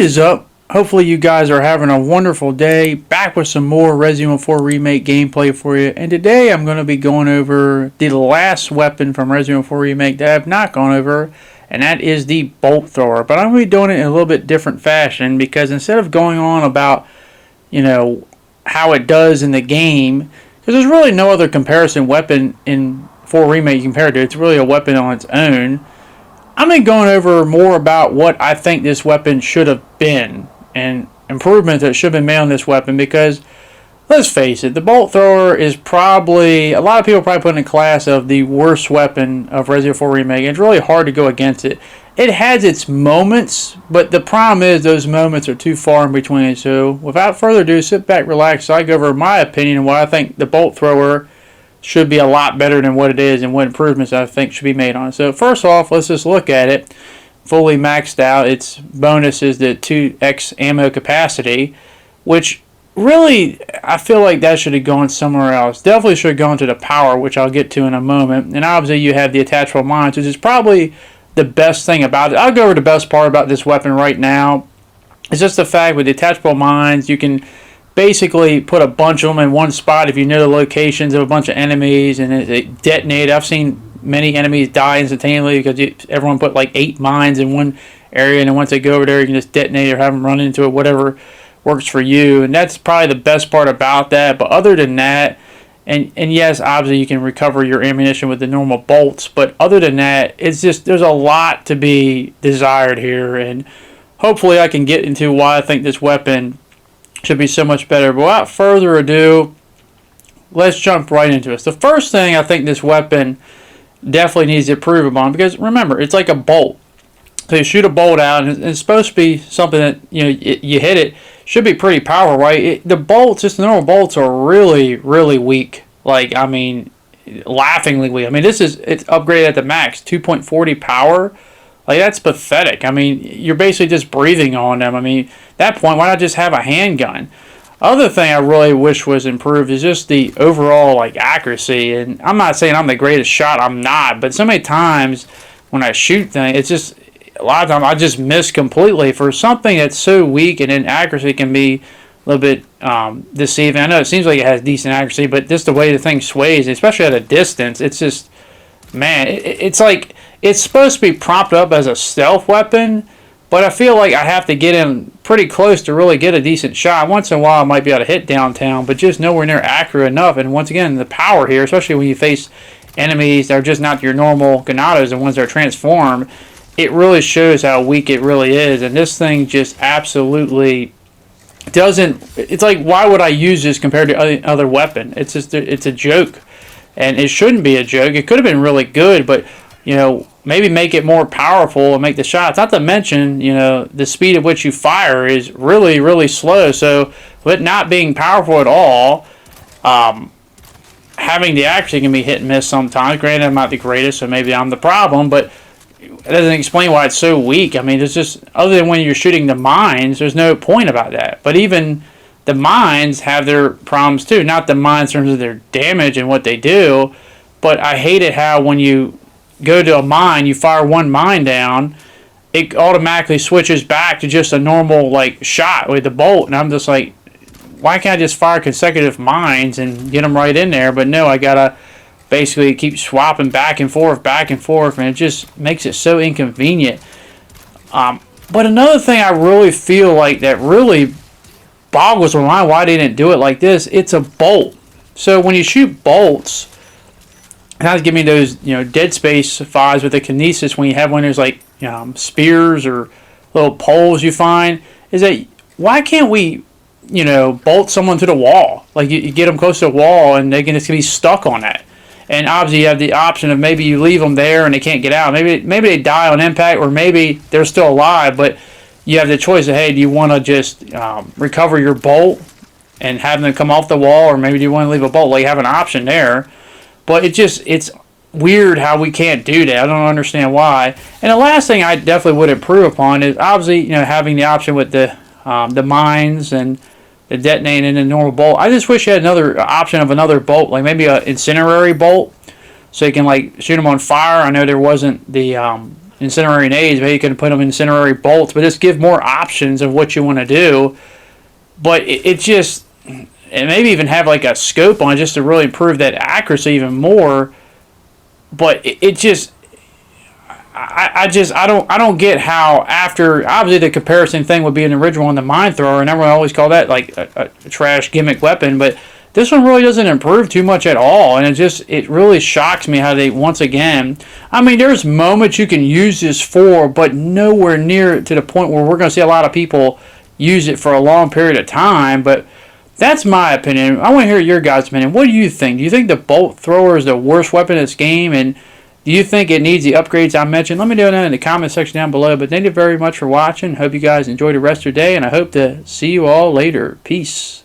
is up? Hopefully you guys are having a wonderful day. Back with some more Resident Evil 4 Remake gameplay for you. And today I'm going to be going over the last weapon from Resident Evil 4 Remake that I've not gone over. And that is the bolt thrower. But I'm going to be doing it in a little bit different fashion. Because instead of going on about, how it does in the game. Because there's really no other comparison weapon in 4 Remake compared to it. It's really a weapon on its own. I'm going to be going over more about what I think this weapon should have been and improvements that should have been made on this weapon, because let's face it, the bolt thrower is probably, a lot of people probably put in a class of the worst weapon of Resident Evil 4 Remake. It's really hard to go against it. It has its moments, but the problem is those moments are too far in between. So without further ado, sit back, relax, so I go over my opinion and why I think the bolt thrower should be a lot better than what it is and what improvements I think should be made on it. So first off, let's just look at it. Fully maxed out. Its bonus is the 2x ammo capacity, which really I feel like that should have gone somewhere else. Definitely should have gone to the power, which I'll get to in a moment. And obviously you have the attachable mines, which is probably the best thing about it. I'll go over the best part about this weapon right now. It's just the fact with the attachable mines, you can basically put a bunch of them in one spot if you know the locations of a bunch of enemies, and it detonates. I've seen many enemies die instantaneously because everyone put like 8 mines in one area, and then once they go over there, you can just detonate or have them run into it, whatever works for you. And that's probably the best part about that. But other than that, and yes, obviously you can recover your ammunition with the normal bolts, but other than that, it's just, there's a lot to be desired here, and hopefully I can get into why I think this weapon should be so much better. But without further ado, let's jump right into it. The first thing I think this weapon definitely needs to improve upon, because remember, it's like a bolt. So you shoot a bolt out, and it's supposed to be something that, you hit it, should be pretty powerful, right? The bolts, just the normal bolts, are really, really weak. Like, I mean, laughingly weak. I mean, it's upgraded at the max, 2.40 power. Like, that's pathetic. I mean, you're basically just breathing on them. I mean, at that point, why not just have a handgun? Other thing I really wish was improved is just the overall, like, accuracy. And I'm not saying I'm the greatest shot. I'm not. But so many times when I shoot things, it's just, a lot of times I just miss completely. For something that's so weak, and then accuracy can be a little bit deceiving. I know it seems like it has decent accuracy, but just the way the thing sways, especially at a distance, it's just, man, it's like, it's supposed to be propped up as a stealth weapon, but I feel like I have to get in pretty close to really get a decent shot. Once in a while I might be able to hit downtown, but just nowhere near accurate enough. And once again, the power here, especially when you face enemies that are just not your normal Ganados and ones that are transformed, it really shows how weak it really is. And this thing just absolutely doesn't, it's like, why would I use this compared to any other weapon? It's just, it's a joke. And it shouldn't be a joke. It could have been really good, but maybe make it more powerful and make the shots. Not to mention, the speed at which you fire is really, really slow. So, with not being powerful at all, having the accuracy can be hit and miss sometimes. Granted, I'm not the greatest, so maybe I'm the problem, but it doesn't explain why it's so weak. I mean, it's just, other than when you're shooting the mines, there's no point about that. But even the mines have their problems too. Not the mines in terms of their damage and what they do, but I hate it how when you go to a mine, you fire one mine down, it automatically switches back to just a normal, like, shot with the bolt. And I'm just like, why can't I just fire consecutive mines and get them right in there? But no, I gotta basically keep swapping back and forth, and it just makes it so inconvenient. But another thing I really feel like that really boggles my mind why they didn't do it like this, it's a bolt. So when you shoot bolts, it has to give me those, Dead Space vibes with the kinesis when you have one of those, like, spears or little poles you find. Is that, why can't we, bolt someone to the wall? Like, you get them close to the wall and they can just be stuck on that. And obviously you have the option of maybe you leave them there and they can't get out. Maybe they die on impact, or maybe they're still alive, but you have the choice of, hey, do you want to just recover your bolt and have them come off the wall, or maybe do you want to leave a bolt? Like, you have an option there. But it's weird how we can't do that. I don't understand why. And the last thing I definitely would improve upon is obviously, having the option with the mines and the detonating and the normal bolt. I just wish you had another option of another bolt, like maybe an incendiary bolt, so you can, like, shoot them on fire. I know there wasn't the incendiary nades. Maybe you can put them in incendiary bolts, but just give more options of what you want to do. But it just, and maybe even have like a scope on it just to really improve that accuracy even more. But it just, I don't get how after, obviously the comparison thing would be an original on the mine thrower, and everyone always call that like a trash gimmick weapon, but this one really doesn't improve too much at all, and it really shocks me how they, once again, I mean, there's moments you can use this for, but nowhere near to the point where we're going to see a lot of people use it for a long period of time. But that's my opinion. I want to hear your guys' opinion. What do you think? Do you think the bolt thrower is the worst weapon in this game, and do you think it needs the upgrades I mentioned? Let me know that in the comment section down below. But thank you very much for watching. Hope you guys enjoy the rest of your day, and I hope to see you all later. Peace.